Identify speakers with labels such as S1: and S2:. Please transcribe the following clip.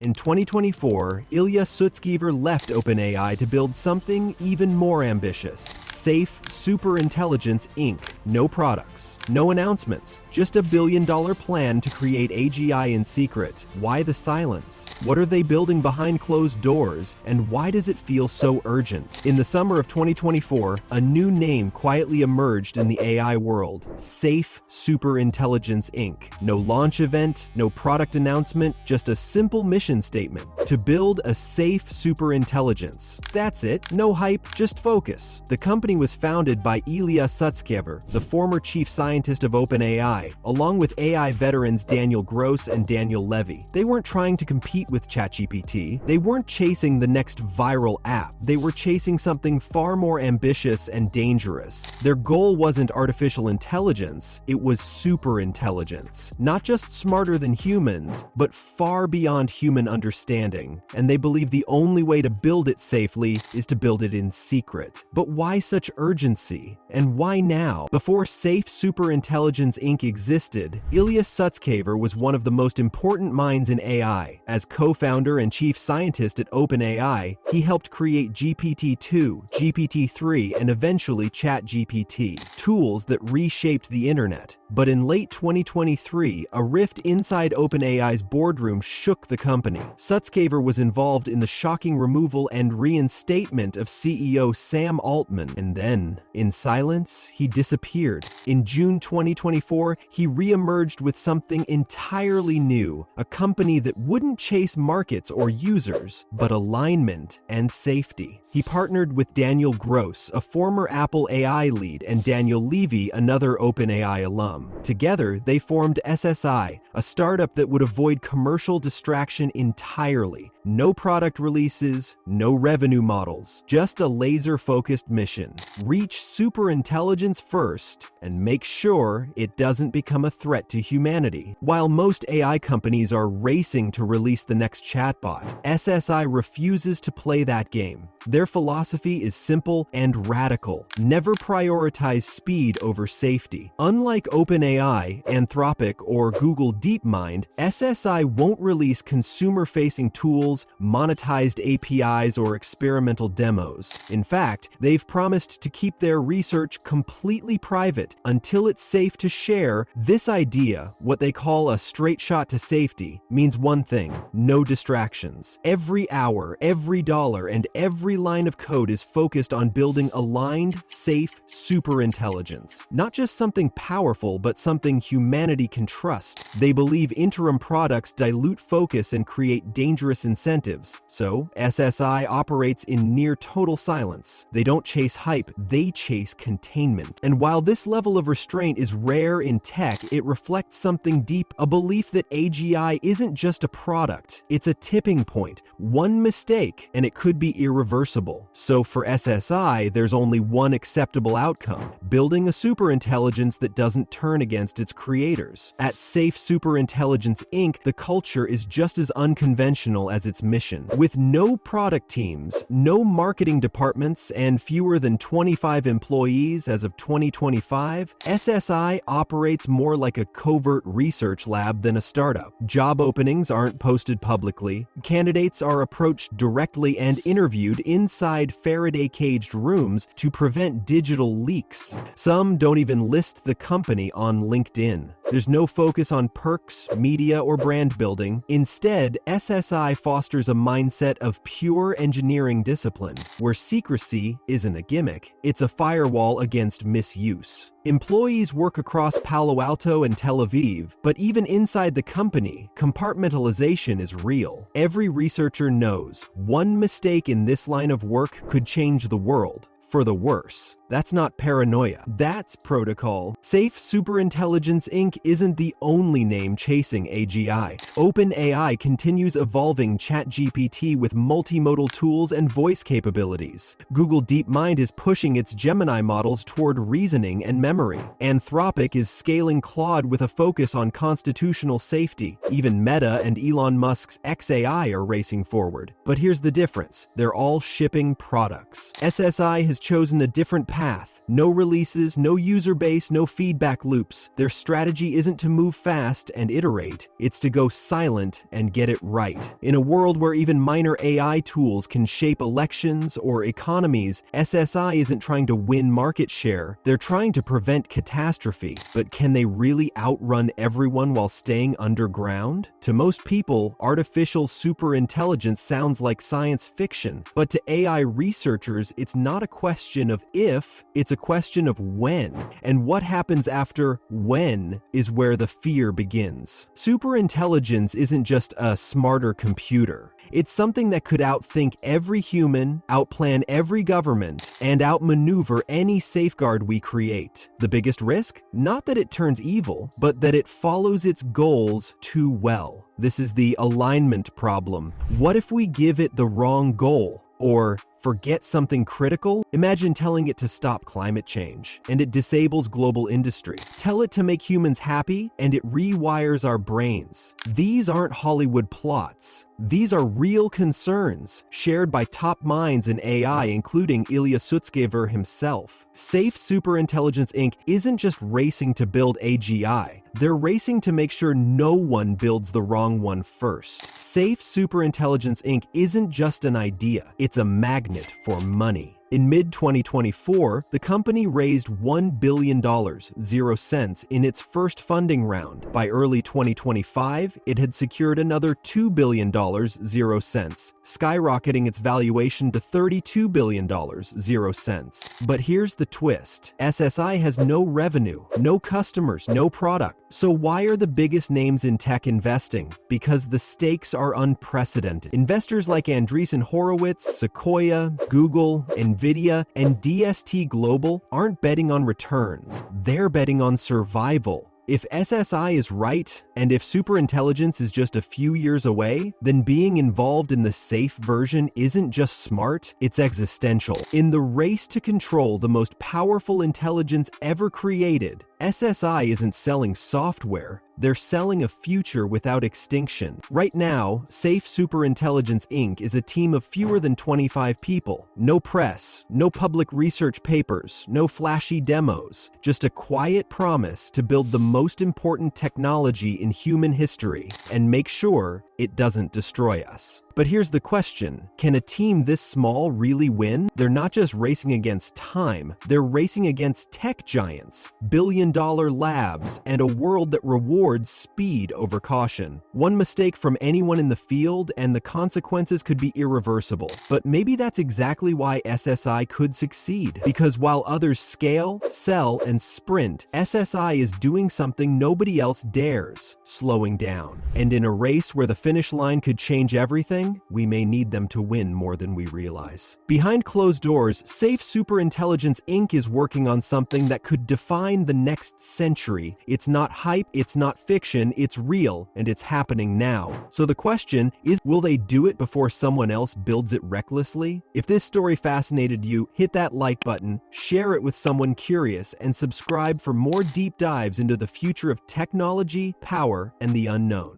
S1: In 2024, Ilya Sutskever left OpenAI to build something even more ambitious. Safe Superintelligence Inc. No products, no announcements, just a billion-dollar plan to create AGI in secret. Why the silence? What are they building behind closed doors? And why does it feel so urgent? In the summer of 2024, a new name quietly emerged in the AI world. Safe Superintelligence Inc. No launch event, no product announcement, just a simple mission statement: to build a safe superintelligence. That's it, no hype, just focus. The company was founded by Ilya Sutskever, the former chief scientist of OpenAI, along with AI veterans Daniel Gross and Daniel Levy. They weren't trying to compete with ChatGPT. They weren't chasing the next viral app. They were chasing something far more ambitious and dangerous. Their goal wasn't artificial intelligence, it was superintelligence. Not just smarter than humans, but far beyond human understanding, and they believe the only way to build it safely is to build it in secret. But why such urgency? And why now? Before Safe Superintelligence Inc. existed, Ilya Sutskever was one of the most important minds in AI. As co-founder and chief scientist at OpenAI, he helped create GPT-2, GPT-3, and eventually ChatGPT, tools that reshaped the internet. But in late 2023, a rift inside OpenAI's boardroom shook the company. Sutskever was involved in the shocking removal and reinstatement of CEO Sam Altman, and then, in silence, he disappeared. In June 2024, he re-emerged with something entirely new, a company that wouldn't chase markets or users, but alignment and safety. He partnered with Daniel Gross, a former Apple AI lead, and Daniel Levy, another OpenAI alum. Together, they formed SSI, a startup that would avoid commercial distraction entirely. No product releases, no revenue models, just a laser-focused mission. Reach superintelligence first and make sure it doesn't become a threat to humanity. While most AI companies are racing to release the next chatbot, SSI refuses to play that game. Their philosophy is simple and radical: never prioritize speed over safety. Unlike OpenAI, Anthropic, or Google DeepMind, SSI won't release consumer-facing tools, monetized APIs, or experimental demos. In fact, they've promised to keep their research completely private until it's safe to share. This idea, what they call a straight shot to safety, means one thing: no distractions. Every hour, every dollar, and every line of code is focused on building aligned, safe superintelligence. Not just something powerful, but something humanity can trust. They believe interim products dilute focus and create dangerous incentives, so SSI operates in near total silence. They don't chase hype, they chase containment. And while this level of restraint is rare in tech, it reflects something deep: a belief that AGI isn't just a product, it's a tipping point. One mistake, and it could be irreversible. So for SSI, there's only one acceptable outcome: building a superintelligence that doesn't turn against its creators. At Safe Superintelligence Inc., the culture is just as unconventional as its mission. With no product teams, no marketing departments, and fewer than 25 employees as of 2025, SSI operates more like a covert research lab than a startup. Job openings aren't posted publicly. Candidates are approached directly and interviewed inside Faraday-caged rooms to prevent digital leaks. Some don't even list the company on LinkedIn. There's no focus on perks, media, or brand building. Instead, SSI fosters a mindset of pure engineering discipline, where secrecy isn't a gimmick, it's a firewall against misuse. Employees work across Palo Alto and Tel Aviv, but even inside the company, compartmentalization is real. Every researcher knows one mistake in this line of work could change the world for the worse. That's not paranoia, that's protocol. Safe Superintelligence Inc. isn't the only name chasing AGI. OpenAI continues evolving ChatGPT with multimodal tools and voice capabilities. Google DeepMind is pushing its Gemini models toward reasoning and memory. Anthropic is scaling Claude with a focus on constitutional safety. Even Meta and Elon Musk's xAI are racing forward. But here's the difference: they're all shipping products. SSI has chosen a different path: No releases, no user base, no feedback loops. Their strategy isn't to move fast and iterate, it's to go silent and get it right. In a world where even minor AI tools can shape elections or economies, SSI isn't trying to win market share, they're trying to prevent catastrophe. But can they really outrun everyone while staying underground? To most people, artificial superintelligence sounds like science fiction, but to AI researchers, it's not a question of if, it's a question of when. And what happens after when is where the fear begins. Superintelligence isn't just a smarter computer. It's something that could outthink every human, outplan every government, and outmaneuver any safeguard we create. The biggest risk? Not that it turns evil, but that it follows its goals too well. This is the alignment problem. What if we give it the wrong goal? Or forget something critical? Imagine telling it to stop climate change, and it disables global industry. Tell it to make humans happy, and it rewires our brains. These aren't Hollywood plots. These are real concerns, shared by top minds in AI, including Ilya Sutskever himself. Safe Superintelligence Inc. isn't just racing to build AGI. They're racing to make sure no one builds the wrong one first. Safe Superintelligence Inc. isn't just an idea, it's a magnet for money. In mid-2024, the company raised $1 billion, 0 cents, in its first funding round. By early 2025, it had secured another $2 billion, 0 cents, skyrocketing its valuation to $32 billion, 0 cents. But here's the twist. SSI has no revenue, no customers, no product. So why are the biggest names in tech investing? Because the stakes are unprecedented. Investors like Andreessen Horowitz, Sequoia, Google, NVIDIA, and DST Global aren't betting on returns. They're betting on survival. If SSI is right, and if superintelligence is just a few years away, then being involved in the safe version isn't just smart, it's existential. In the race to control the most powerful intelligence ever created, SSI isn't selling software, they're selling a future without extinction. Right now, Safe Superintelligence Inc. is a team of fewer than 25 people. No press, no public research papers, no flashy demos, just a quiet promise to build the most important technology in human history and make sure it doesn't destroy us. But here's the question, can a team this small really win? They're not just racing against time, they're racing against tech giants, billion-dollar labs, and a world that rewards speed over caution. One mistake from anyone in the field and the consequences could be irreversible. But maybe that's exactly why SSI could succeed. Because while others scale, sell, and sprint, SSI is doing something nobody else dares, slowing down. And in a race where the finish line could change everything, we may need them to win more than we realize. Behind closed doors, Safe Superintelligence Inc. is working on something that could define the next century. It's not hype, it's not fiction, it's real, and it's happening now. So the question is, will they do it before someone else builds it recklessly? If this story fascinated you, hit that like button, share it with someone curious, and subscribe for more deep dives into the future of technology, power, and the unknown.